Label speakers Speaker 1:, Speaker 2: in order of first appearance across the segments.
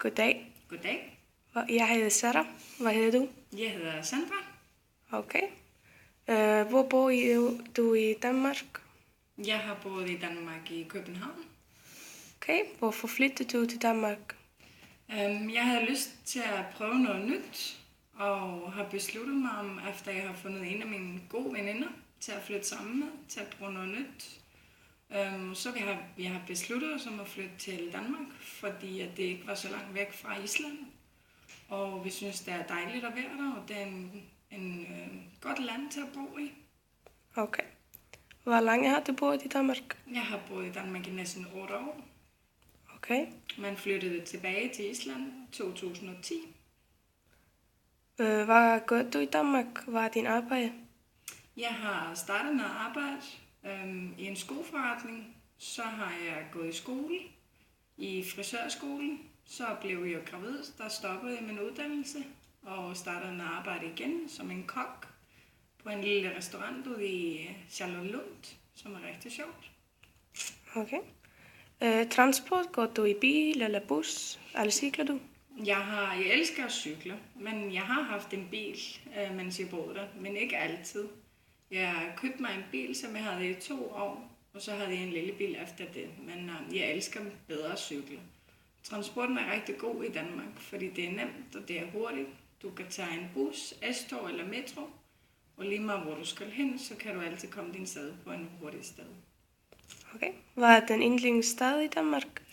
Speaker 1: Goddag.
Speaker 2: Goddag.
Speaker 1: Jeg hedder Sara. Hvad hedder du?
Speaker 2: Jeg hedder Sandra.
Speaker 1: Okay. Hvor bor du i Danmark?
Speaker 2: Jeg har boet i Danmark i København.
Speaker 1: Okay. Hvorfor flyttede du til Danmark?
Speaker 2: Jeg havde lyst til at prøve noget nyt, og har besluttet mig om, efter jeg har fundet en af mine gode veninder til at flytte sammen med, til at prøve noget nyt. Så vi har besluttet os om at flytte til Danmark, fordi at det ikke var så langt væk fra Island. Og vi synes, det er dejligt at være der, og det er en godt land til at bo i.
Speaker 1: Okay. Hvor længe har du boet i Danmark?
Speaker 2: Jeg har boet i Danmark i næsten 8 år.
Speaker 1: Okay.
Speaker 2: Man flyttede tilbage til Island 2010.
Speaker 1: Hvad gør du i Danmark? Hvad er din arbejde?
Speaker 2: Jeg har startet med at arbejde i en skoforretning. Så har jeg gået i skole, i frisørskolen. Så blev jeg gravid, der stoppede jeg min uddannelse og startede med at arbejde igen som en kok på en lille restaurant ude i Charlottenlund, som er rigtig sjovt.
Speaker 1: Okay. Transport, går du i bil eller bus, eller cykler du?
Speaker 2: Jeg elsker at cykle, men jeg har haft en bil, mens jeg boede der, men ikke altid. Jeg købte mig en bil, som jeg havde i 2 år, og så havde jeg en lille bil efter det, men jeg elsker bedre at cykle. Transporten er rigtig god i Danmark, fordi det er nemt, og det er hurtigt. Du kan tage en bus, S-tog eller metro, og lige meget hvor du skal hen, så kan du altid komme din sted på en hurtig sted.
Speaker 1: Okay. Hvad er den yndlingsstad i Danmark?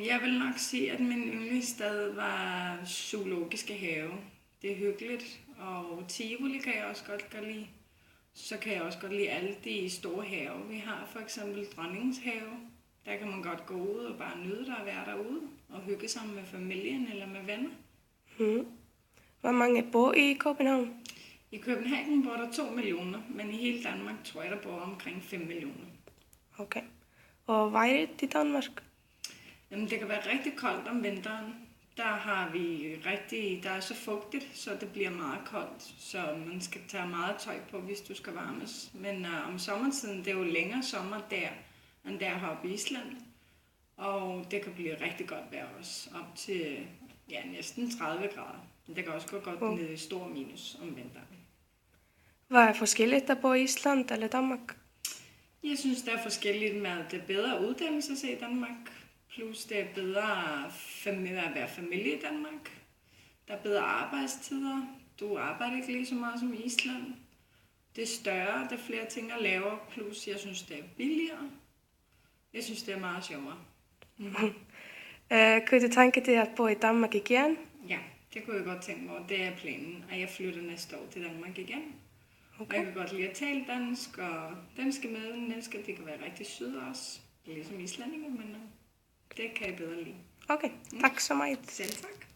Speaker 2: Jeg vil nok sige, at min yndlingsstad var Zoologiske Have. Det er hyggeligt, og Tivoli kan jeg også godt lide. Så kan jeg også godt lide alle de store have. Vi har for eksempel Dronningens Have. Der kan man godt gå ud og bare nyde der at være derude og hygge sammen med familien eller med venner.
Speaker 1: Hvor mange bor i København?
Speaker 2: I København bor der 2 millioner, men i hele Danmark tror jeg, der bor omkring 5 millioner.
Speaker 1: Okay. Og vejret i Danmark?
Speaker 2: Jamen, det kan være rigtig koldt om vinteren. Der er så fugtigt, så det bliver meget koldt, så man skal tage meget tøj på, hvis du skal varmes. Men om sommertiden, det er jo længere sommer der, end der heroppe i Island. Og det kan blive rigtig godt vejr også, op til næsten 30 grader. Men det kan også gå godt ned i stor minus om vinteren.
Speaker 1: Hvad er forskelligt der bor i Island eller Danmark?
Speaker 2: Jeg synes, det er forskelligt med, at det er bedre uddannelse i Danmark. Plus det er bedre at være familie i Danmark. Der er bedre arbejdstider. Du arbejder ikke lige så meget som i Island. Det er større, der er flere ting at lave. Plus jeg synes, det er billigere. Jeg synes, det er meget sjovere.
Speaker 1: Kunne du tænke dig at bo i Danmark igen?
Speaker 2: Ja, det kunne jeg godt tænke mig. Det er planen, at jeg flytter næste år til Danmark igen.
Speaker 1: Okay.
Speaker 2: Jeg kan godt lide at tale dansk, og danske mennesker, det kan være rigtig søde også. Ligesom islændinge, men det kan jeg bedre lide.
Speaker 1: Okay, tak så meget.
Speaker 2: Selv tak.